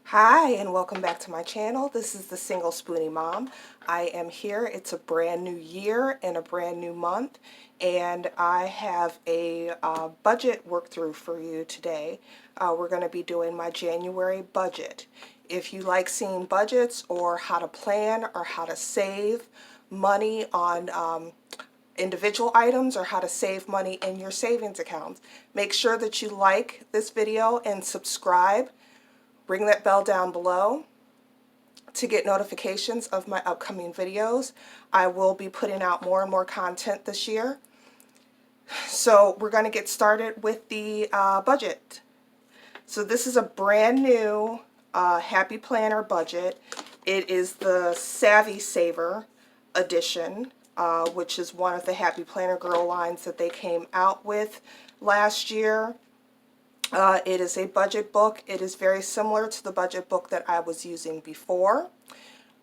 Hi, and welcome back to my channel. This is the Single Spoony Mom. I am here. It's a brand new year and a brand new month, and I have a budget work through for you today. We're going to be doing my January budget. If you like seeing budgets or how to plan or how to save money on individual items or how to save money in your savings accounts, make sure that you like this video and subscribe. Ring that bell down below to get notifications of my upcoming videos. I will be putting out more and more content this year. So we're going to get started with the budget. So this is a brand new Happy Planner budget. It is the Savvy Saver edition, which is one of the Happy Planner Girl lines that they came out with last year. It is a budget book. It is very similar to the budget book that I was using before.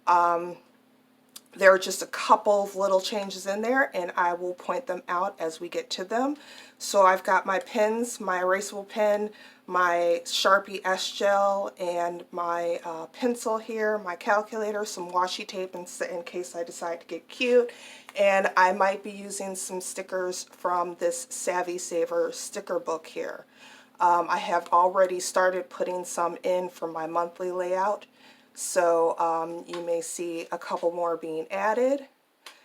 There are just a couple of little changes in there, and I will point them out as we get to them. So I've got my pens, my erasable pen, my Sharpie S-Gel, and my pencil here, my calculator, some washi tape in case I decide to get cute, and I might be using some stickers from this Savvy Saver sticker book here. I have already started putting some in for my monthly layout, so you may see a couple more being added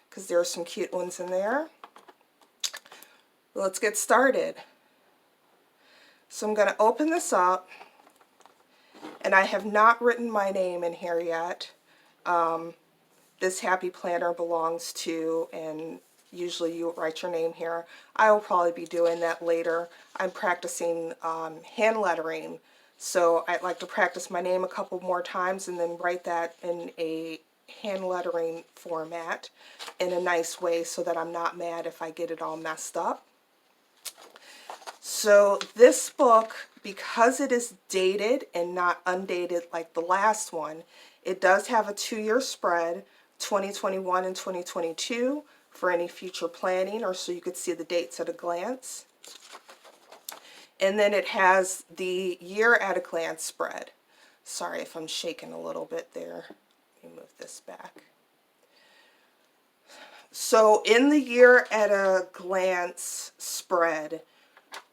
because there are some cute ones in there. Let's get started. So I'm going to open this up, and I have not written my name in here yet. This Happy Planner belongs to, and usually you write your name here. I will probably be doing that later. I'm practicing hand lettering, so I'd like to practice my name a couple more times and then write that in a hand lettering format in a nice way so that I'm not mad if I get it all messed up. So this book, because it is dated and not undated like the last one, it does have a 2-year spread, 2021 and 2022, for any future planning, or so you could see the dates at a glance. And then it has the year at a glance spread. Sorry if I'm shaking a little bit there. Let me move this back. So in the year at a glance spread,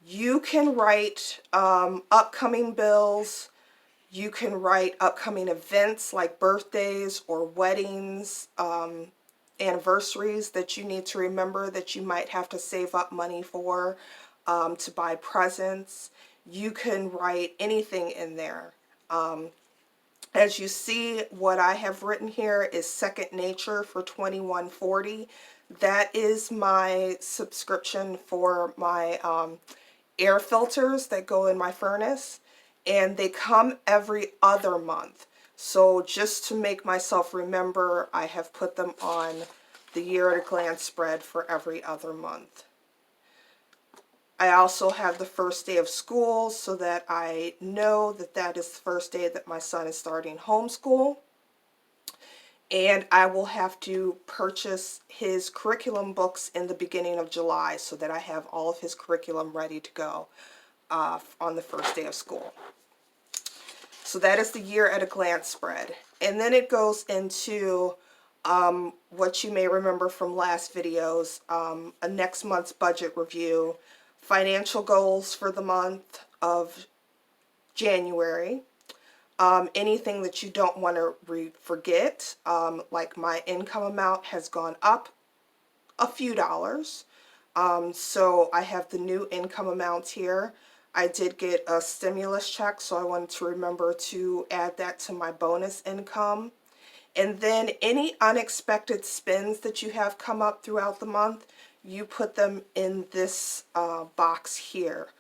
you can write upcoming bills. You can write upcoming events like birthdays or weddings, anniversaries that you need to remember that you might have to save up money for, to buy presents. You can write anything in there. As you see, what I have written here is Second Nature for $21.40. That is my subscription for my air filters that go in my furnace, and they come every other month. So just to make myself remember, I have put them on the year at a glance spread for every other month. I also have the first day of school so that I know that that is the first day that my son is starting homeschool. And I will have to purchase his curriculum books in the beginning of July so that I have all of his curriculum ready to go on the first day of school. So that is the year at a glance spread. And then it goes into what you may remember from last videos, a next month's budget review, financial goals for the month of January, anything that you don't want to forget, like my income amount has gone up a few dollars. So I have the new income amounts here. I did get a stimulus check, so I wanted to remember to add that to my bonus income. And then any unexpected spends that you have come up throughout the month, you put them in this box here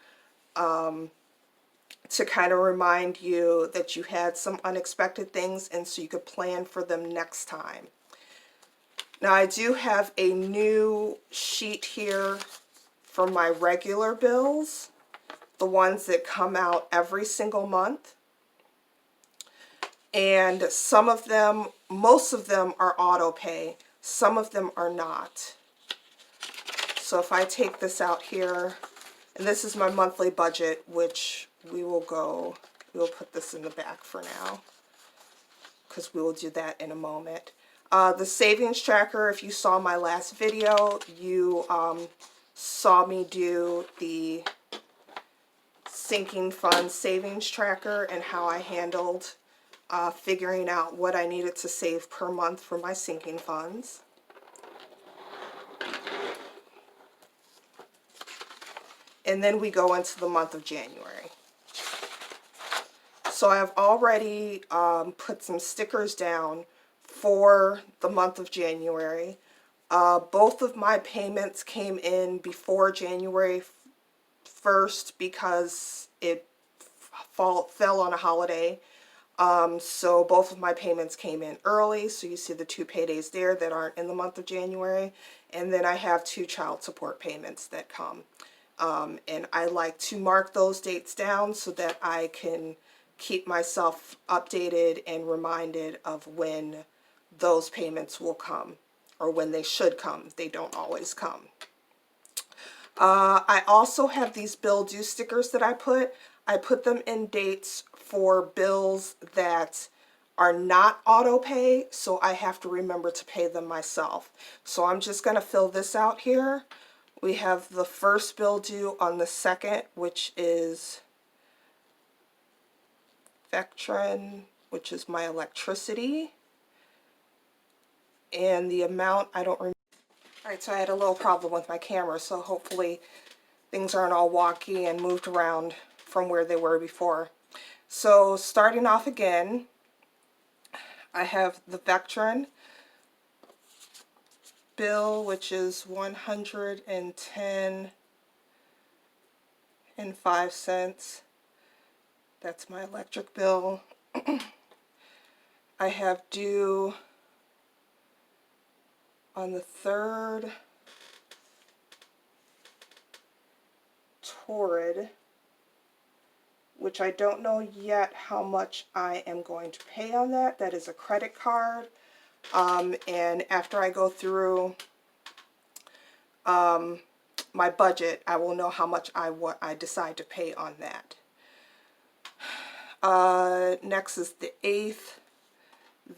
to kind of remind you that you had some unexpected things, and so you could plan for them next time. Now I do have a new sheet here for my regular bills, the ones that come out every single month. And some of them, most of them are auto pay, some of them are not. So if I take this out here, and this is my monthly budget, which we will go We'll put this in the back for now because we will do that in a moment. The savings tracker, if you saw my last video, you saw me do the sinking fund savings tracker and how I handled figuring out what I needed to save per month for my sinking funds. And then we go into the month of January. So I've already put some stickers down for the month of January. Both of my payments came in before January 1st because it fell on a holiday. So both of my payments came in early. So you see the 2 paydays there that aren't in the month of January. And then I have 2 child support payments that come. And I like to mark those dates down so that I can keep myself updated and reminded of when those payments will come, or when they should come. They don't always come. I also have these bill due stickers that I put them in dates for bills that are not auto pay, so I have to remember to pay them myself. So I'm just going to fill this out here. We have the first bill due on the 2nd, which is Vectren, which is my electricity. And the amount, I don't remember. Alright, so I had a little problem with my camera, so hopefully things aren't all wonky and moved around from where they were before. So starting off again, I have the Vectren bill, which is $110.05. That's my electric bill. I have due on the 3rd Torrid, which I don't know yet how much I am going to pay on that. That is a credit card. And after I go through my budget, I will know how much I decide to pay on that. Next is the 8th.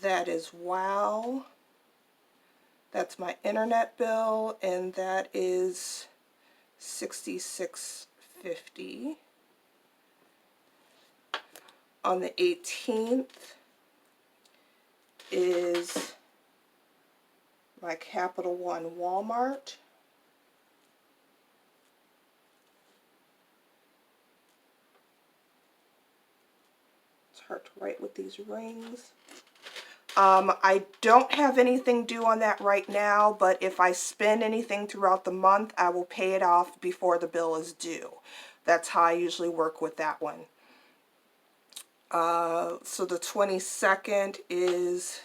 That is WOW. That's my internet bill, and that is $66.50. On the 18th is my Capital One Walmart. It's hard to write with these rings. I don't have anything due on that right now, but if I spend anything throughout the month, I will pay it off before the bill is due. That's how I usually work with that one. So the 22nd is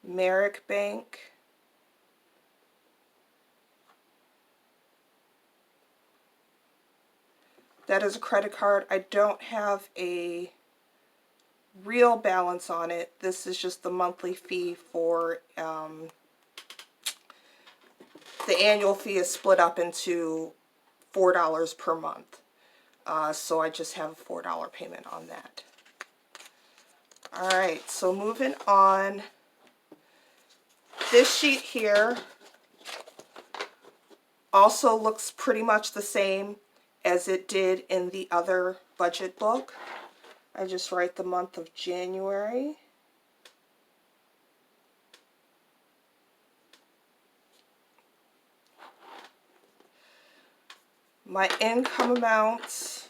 Merrick Bank. That is a credit card. I don't have a real balance on it. This is just the monthly fee for, the annual fee is split up into $4 per month. So I just have a $4 payment on that. Alright, so moving on. This sheet here also looks pretty much the same as it did in the other budget book. I just write the month of January. My income amounts.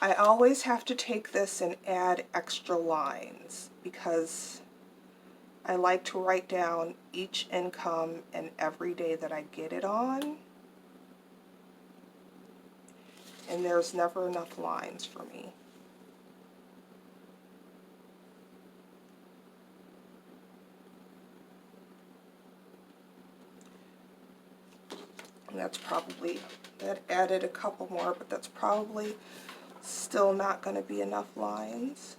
I always have to take this and add extra lines because I like to write down each income and every day that I get it on. And there's never enough lines for me. And that's probably, that added a couple more, but that's probably still not going to be enough lines.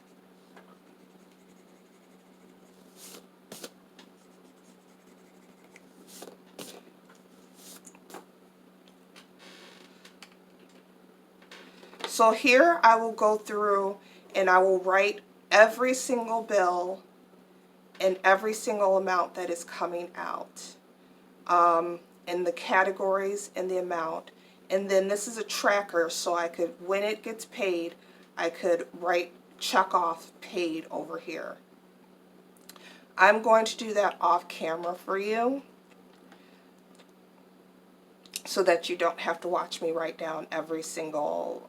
So here I will go through and I will write every single bill and every single amount that is coming out, and the categories and the amount. And then this is a tracker, so I could, when it gets paid, I could check off paid over here. I'm going to do that off camera for you so that you don't have to watch me write down every single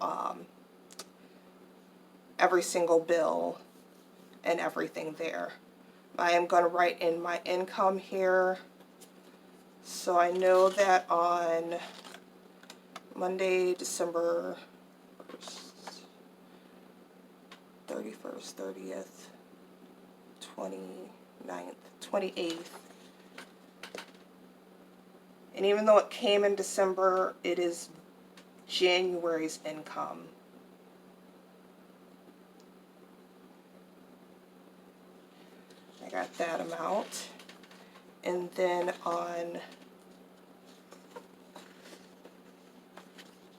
bill and everything there. I am going to write in my income here, so I know that on Monday, December 1st, 31st, 30th, 29th, 28th, and even though it came in December, it is January's income. I got that amount. And then on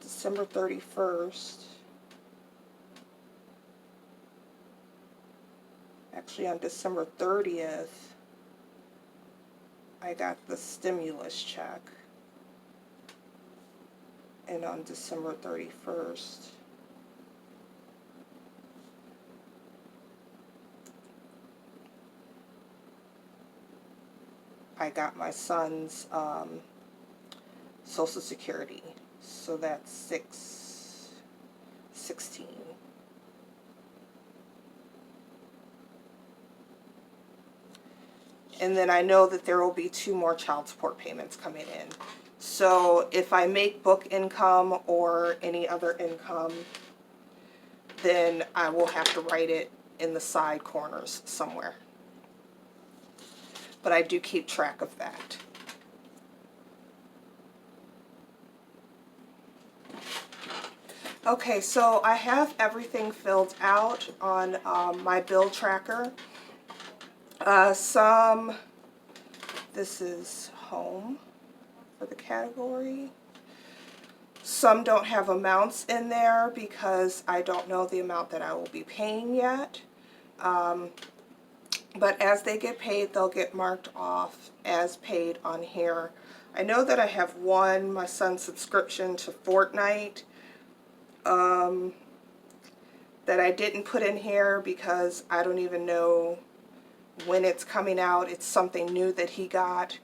December 31st, actually on December 30th, I got the stimulus check. And on December 31st, I got my son's Social Security. So that's 6/16. And then I know that there will be 2 more child support payments coming in. So if I make book income or any other income, then I will have to write it in the side corners somewhere. But I do keep track of that. Okay, so I have everything filled out on my bill tracker. This is home for the category. Some don't have amounts in there because I don't know the amount that I will be paying yet. But as they get paid, they'll get marked off as paid on here. I know that I have one, my son's subscription to Fortnite, that I didn't put in here because I don't even know when it's coming out. It's something new that he got.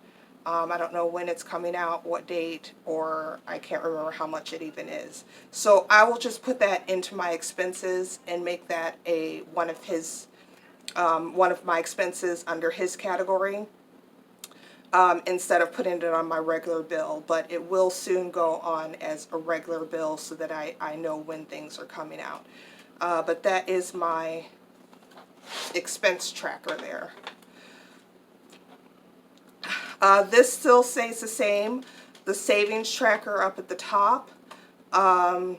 I don't know when it's coming out, what date, or I can't remember how much it even is. So I will just put that into my expenses and make that one of my expenses under his category, instead of putting it on my regular bill. But it will soon go on as a regular bill so that I know when things are coming out. But that is my expense tracker there. This still stays the same. The savings tracker up at the top, and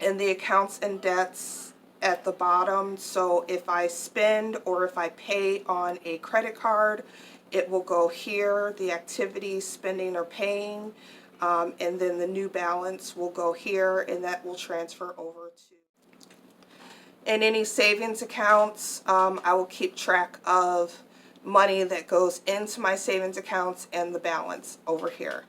the accounts and debts at the bottom. So if I spend or if I pay on a credit card, it will go here, the activities, spending or paying, and then the new balance will go here, and that will transfer over to. In any savings accounts, I will keep track of money that goes into my savings accounts and the balance over here.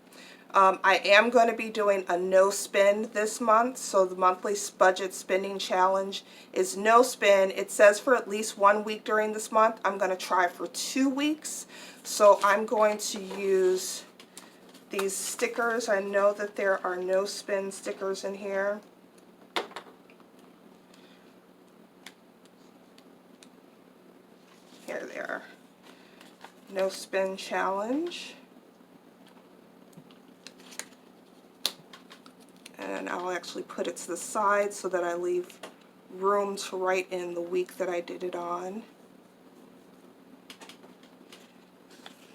I am going to be doing a no spend this month, so the monthly budget spending challenge is no spend. It says for at least 1 week during this month. I'm going to try for 2 weeks, so I'm going to use these stickers. I know that there are no spend stickers in here. Here they are. No spend challenge. And I'll actually put it to the side so that I leave room to write in the week that I did it on.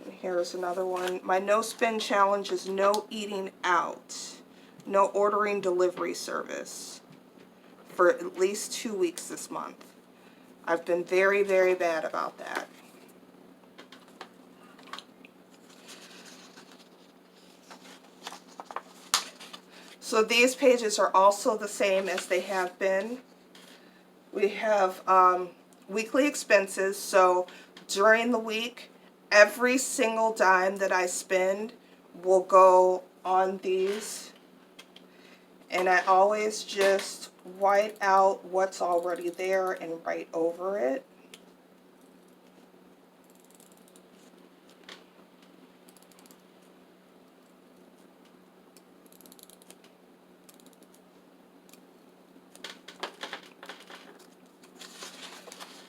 And here's another one. My no spend challenge is no eating out, no ordering delivery service for at least 2 weeks this month. I've been very, very bad about that. So these pages are also the same as they have been. We have weekly expenses, so during the week, every single dime that I spend will go on these. And I always just white out what's already there and write over it.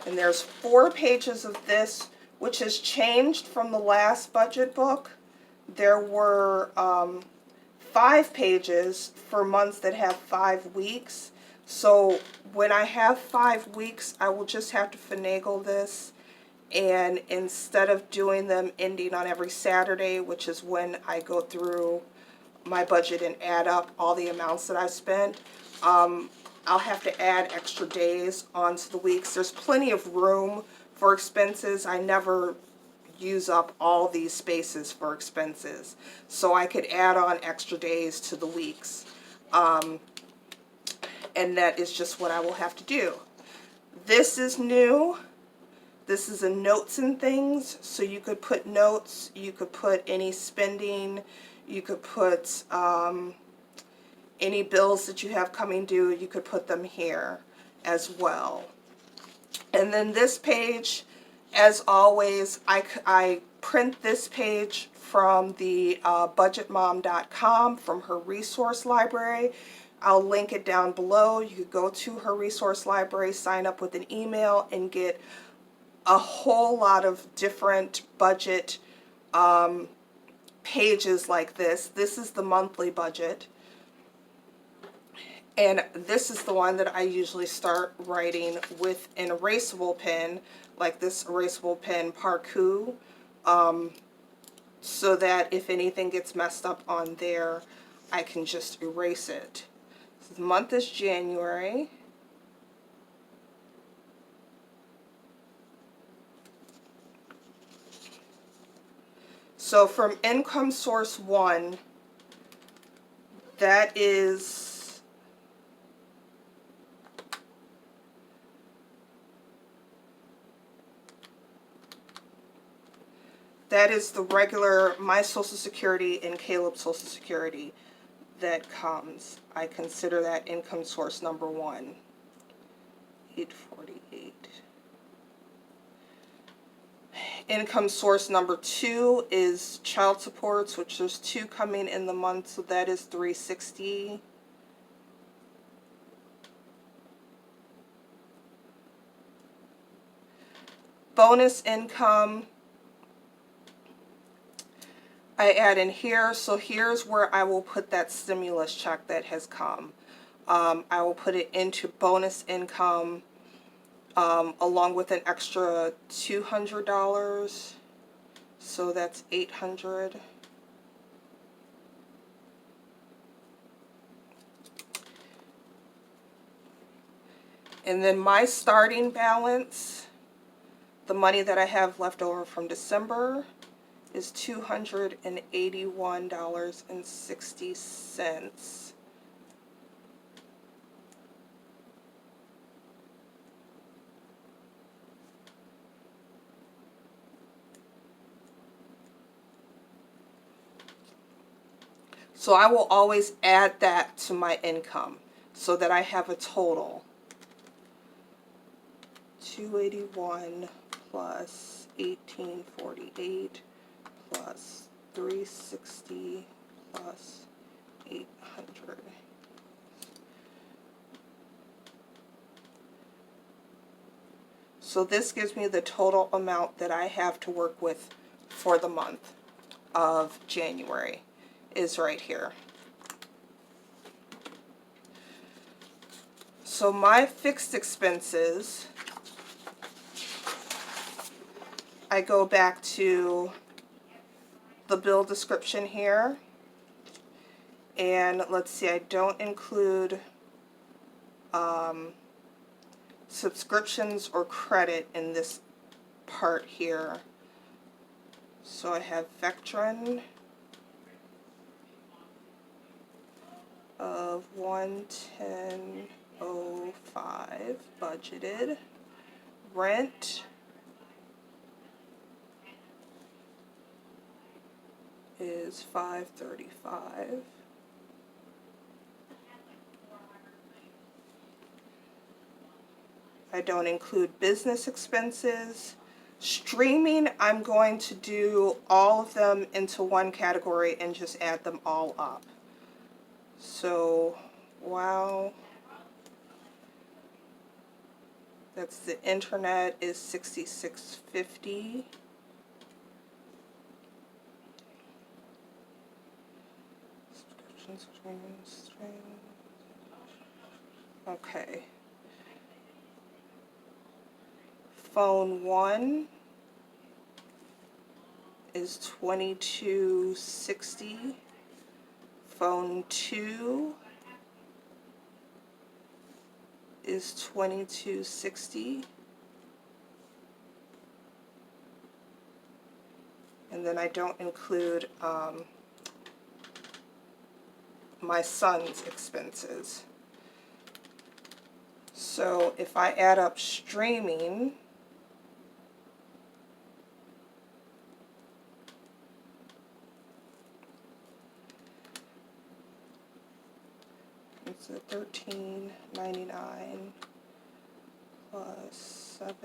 And there's 4 pages of this, which has changed from the last budget book. There were 5 pages for months that have 5 weeks. So when I have 5 weeks, I will just have to finagle this. And instead of doing them ending on every Saturday, which is when I go through my budget and add up all the amounts that I spent, I'll have to add extra days onto the weeks. There's plenty of room for expenses. I never use up all these spaces for expenses, so I could add on extra days to the weeks, and that is just what I will have to do. This is new. This is a notes and things, so you could put notes, you could put any spending, you could put any bills that you have coming due, you could put them here as well. And then this page, as always, I print this page from the budgetmom.com, from her resource library. I'll link it down below. You could go to her resource library, sign up with an email, and get a whole lot of different budget pages like this. This is the monthly budget. And this is the one that I usually start writing with an erasable pen, like this erasable pen Parku, so that if anything gets messed up on there, I can just erase it. So the month is January. So from income source 1, that is the regular my Social Security and Caleb's Social Security that comes. I consider that income source number 1. 848. Income source number 2 is child supports, which there's 2 coming in the month, so that is 360. Bonus income, I add in here, so here's where I will put that stimulus check that has come. I will put it into bonus income, along with an extra $200, so that's $800. And then my starting balance, the money that I have left over from December, is $281.60. So I will always add that to my income so that I have a total. 281 plus 1848 plus 360 plus 800. So this gives me the total amount that I have to work with for the month of January, is right here. So my fixed expenses, I go back to the bill description here, and let's see, I don't include subscriptions or credit in this part here. So I have Vectren, of 110.05 budgeted. Rent is $535. I don't include business expenses. Streaming, I'm going to do all of them into one category and just add them all up. So, wow. That's the internet is $66.50. Okay. Phone 1 is $22.60. Phone 2 is $22.60. And then I don't include my son's expenses. So if I add up streaming, it's at $13.99 plus 7.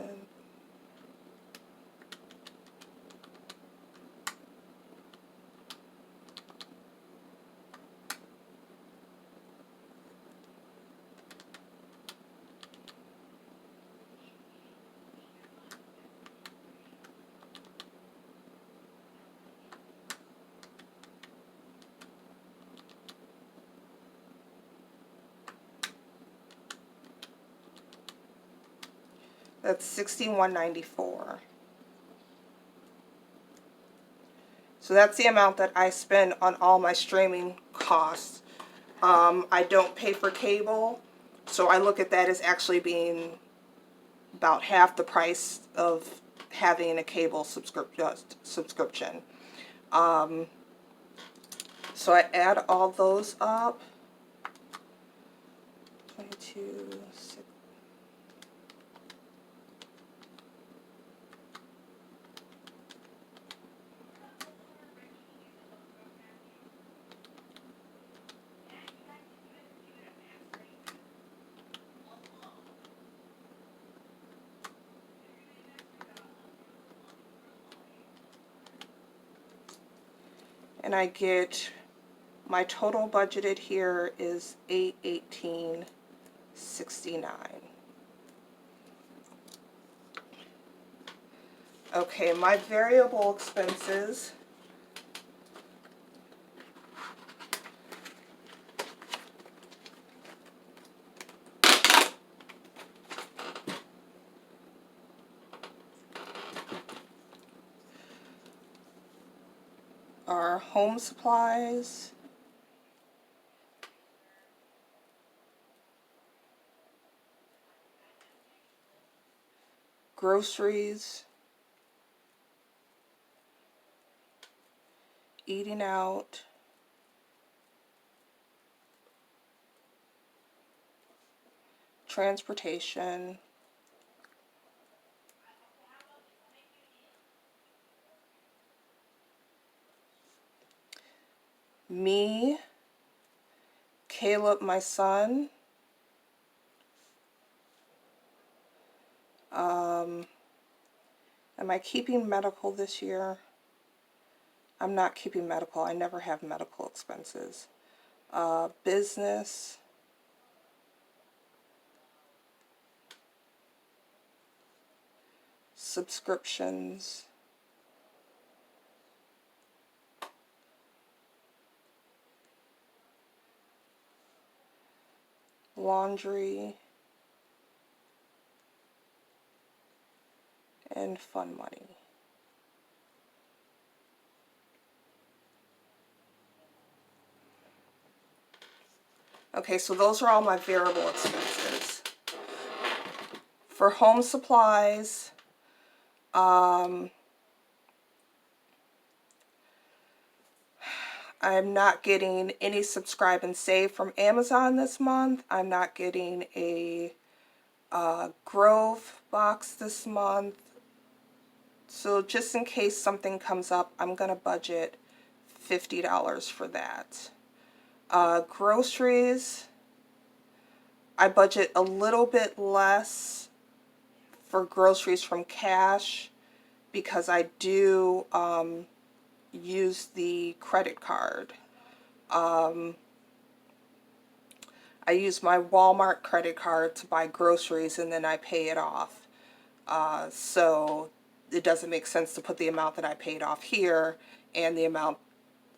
That's $61.94. So that's the amount that I spend on all my streaming costs. I don't pay for cable, so I look at that as actually being about half the price of having a cable subscription. So I add all those up. 22, 6. And I get my total budgeted here is $818.69. Okay, my variable expenses are home supplies, groceries, eating out, transportation, me, Caleb, my son, am I keeping medical this year? I'm not keeping medical. I never have medical expenses. Business, subscriptions, laundry, and fun money. Okay, so those are all my variable expenses. For home supplies, I I'm not getting any subscribe and save from Amazon this month. I'm not getting a Grove box this month. So just in case something comes up, I'm going to budget $50 for that. Groceries, I budget a little bit less for groceries from cash because I do use the credit card. I use my Walmart credit card to buy groceries and then I pay it off. So it doesn't make sense to put the amount that I paid off here and the amount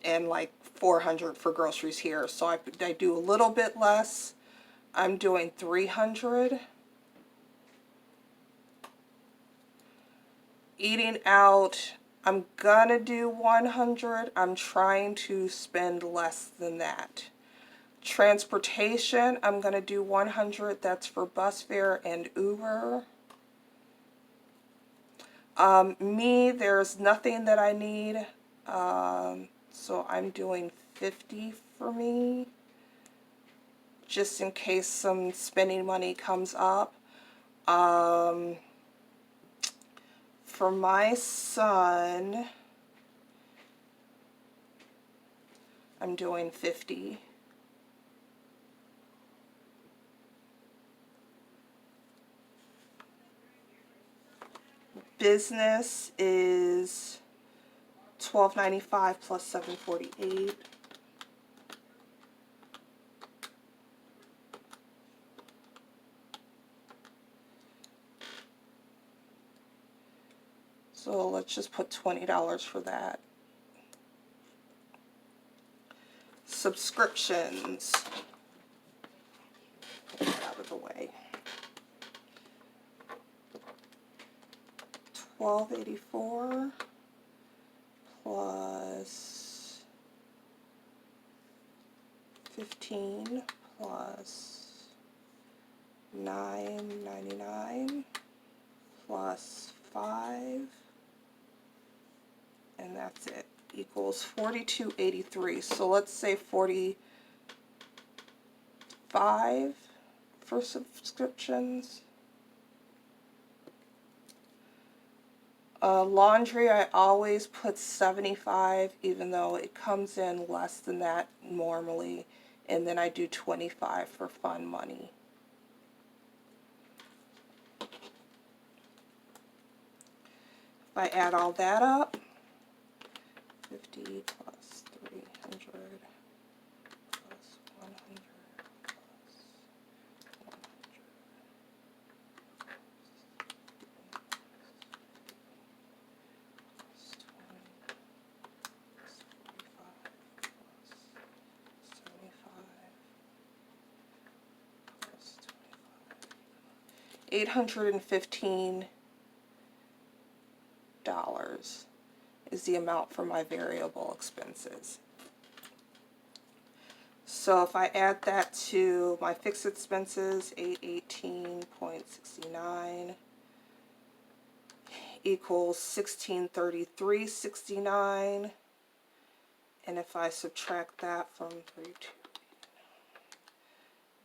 and like $400 for groceries here. So I do a little bit less. I'm doing $300. Eating out, I'm gonna do $100. I'm trying to spend less than that. Transportation, I'm gonna do $100. That's for bus fare and Uber. There's nothing that I need, so I'm doing $50 for me, just in case some spending money comes up. For my son, I'm doing $50. Business is $12.95 plus $7.48. So let's just put $20 for that. Subscriptions. Get that out of the way. $12.84 plus 15 plus $9.99 plus 5, and that's it, equals $42.83. So let's say $45 for subscriptions. Laundry, I always put $75, even though it comes in less than that normally, and then I do $25 for fun money. If I add all that up, 50 plus 300 plus 100 plus 100 plus 20 plus 45 plus 75 plus 25. $815 is the amount for my variable expenses. So if I add that to my fixed expenses, 818.69 equals 1633.69, and if I subtract that from 32,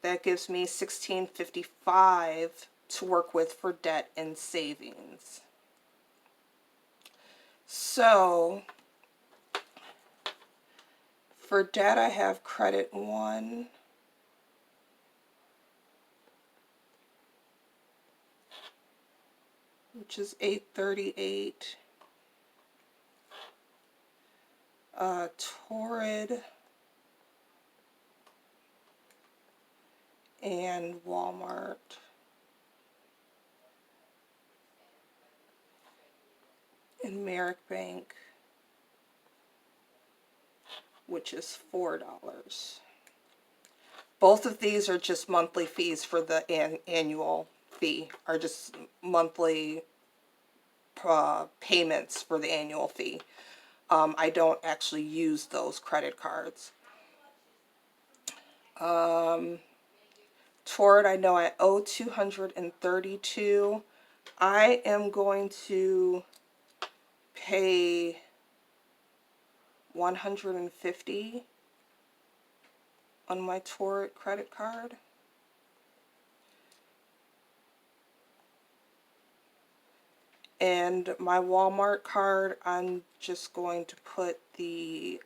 that gives me $1655 to work with for debt and savings. So for debt, I have credit 1, which is $838. Torrid and Walmart. And Merrick Bank, which is $4. Both of these are just monthly fees for the annual fee, are just monthly payments for the annual fee. I don't actually use those credit cards. Toward, I know I owe $232. I am going to pay $150 on my Torrid credit card. And my Walmart card, I'm just going to put the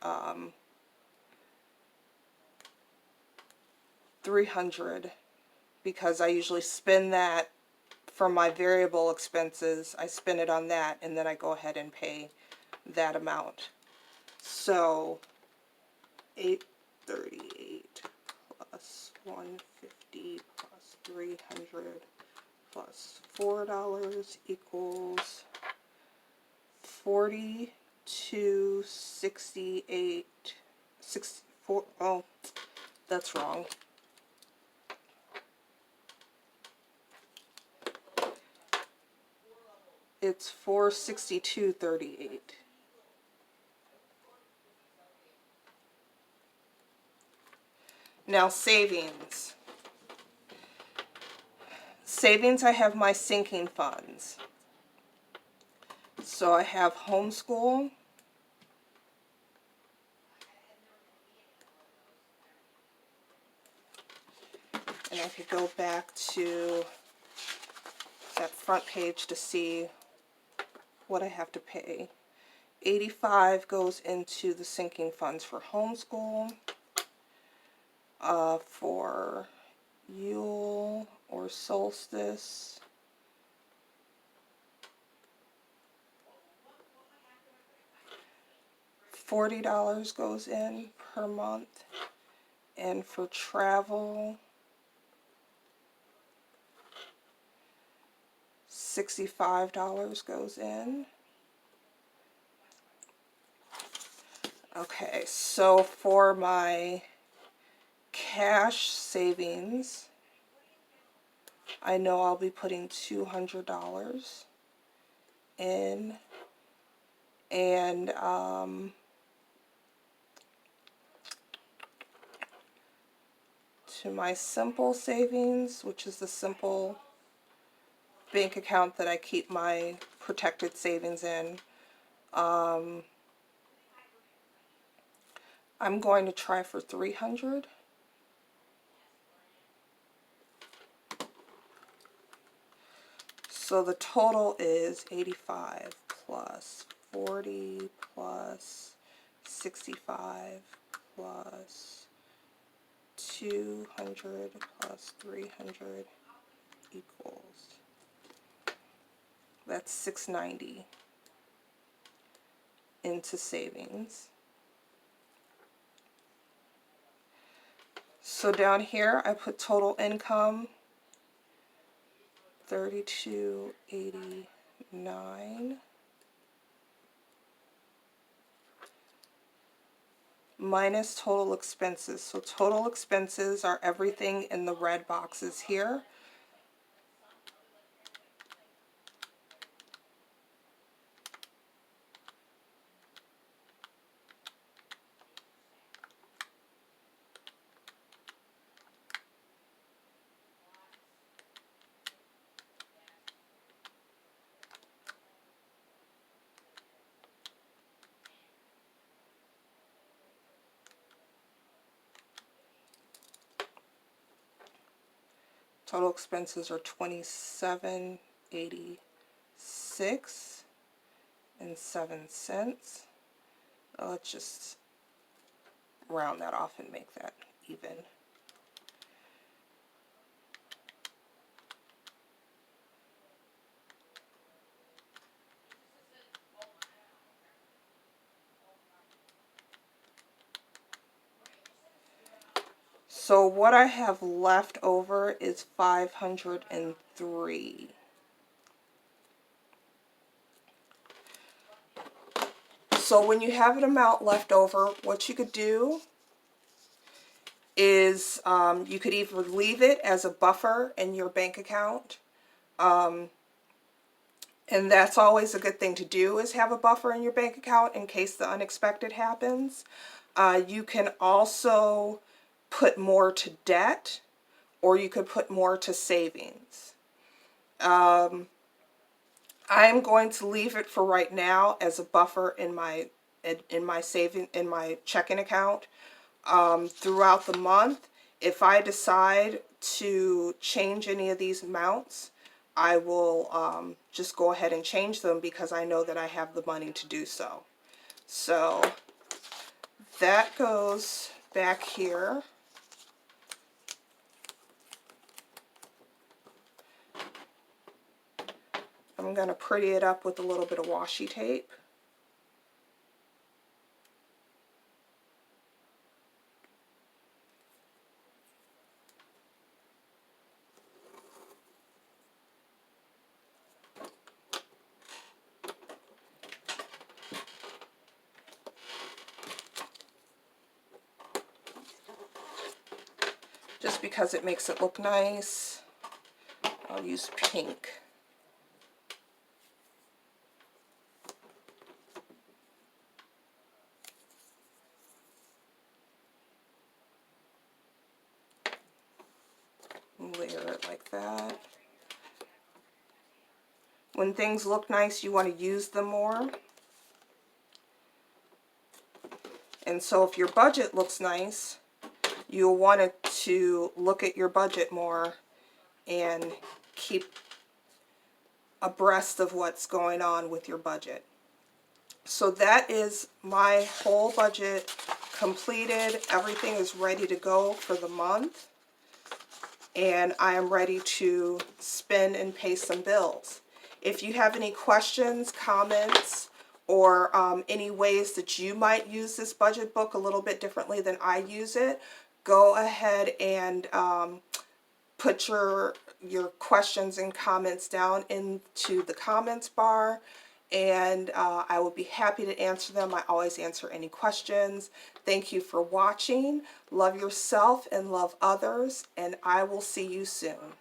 300 because I usually spend that from my variable expenses. I spend it on that and then I go ahead and pay that amount. So 838 plus 150 plus 300 plus $4 equals 4268. 64. Oh, that's wrong. It's 462.38. Now savings. Savings, I have my sinking funds. So I have homeschool. And I could go back to that front page to see what I have to pay. 85 goes into the sinking funds for homeschool. For Yule or solstice, $40 goes in per month. And for travel, $65 goes in. Okay, so for my cash savings, I know I'll be putting $200 in, and to my simple savings, which is the simple bank account that I keep my protected savings in, I'm going to try for 300. So the total is 85 plus 40 plus 65 plus 200 plus 300 equals, that's 690 into savings. So down here I put total income, 3289 minus total expenses. So total expenses are everything in the red boxes here. Total expenses are $27.86.07. Let's just round that off and make that even. So what I have left over is 503. So when you have an amount left over, what you could do is you could either leave it as a buffer in your bank account, and that's always a good thing to do, is have a buffer in your bank account in case the unexpected happens. You can also put more to debt, or you could put more to savings. I'm going to leave it for right now as a buffer in my in my checking account. Throughout the month, if I decide to change any of these amounts, I will just go ahead and change them because I know that I have the money to do so. So that goes back here. I'm going to pretty it up with a little bit of washi tape. Just because it makes it look nice, I'll use pink. Layer it like that. When things look nice, you want to use them more. And so if your budget looks nice, you'll want to look at your budget more and keep abreast of what's going on with your budget. So that is my whole budget completed. Everything is ready to go for the month. And I am ready to spend and pay some bills. If you have any questions, comments, or any ways that you might use this budget book a little bit differently than I use it, go ahead and put your questions and comments down into the comments bar, and I will be happy to answer them. I always answer any questions. Thank you for watching. Love yourself and love others, and I will see you soon.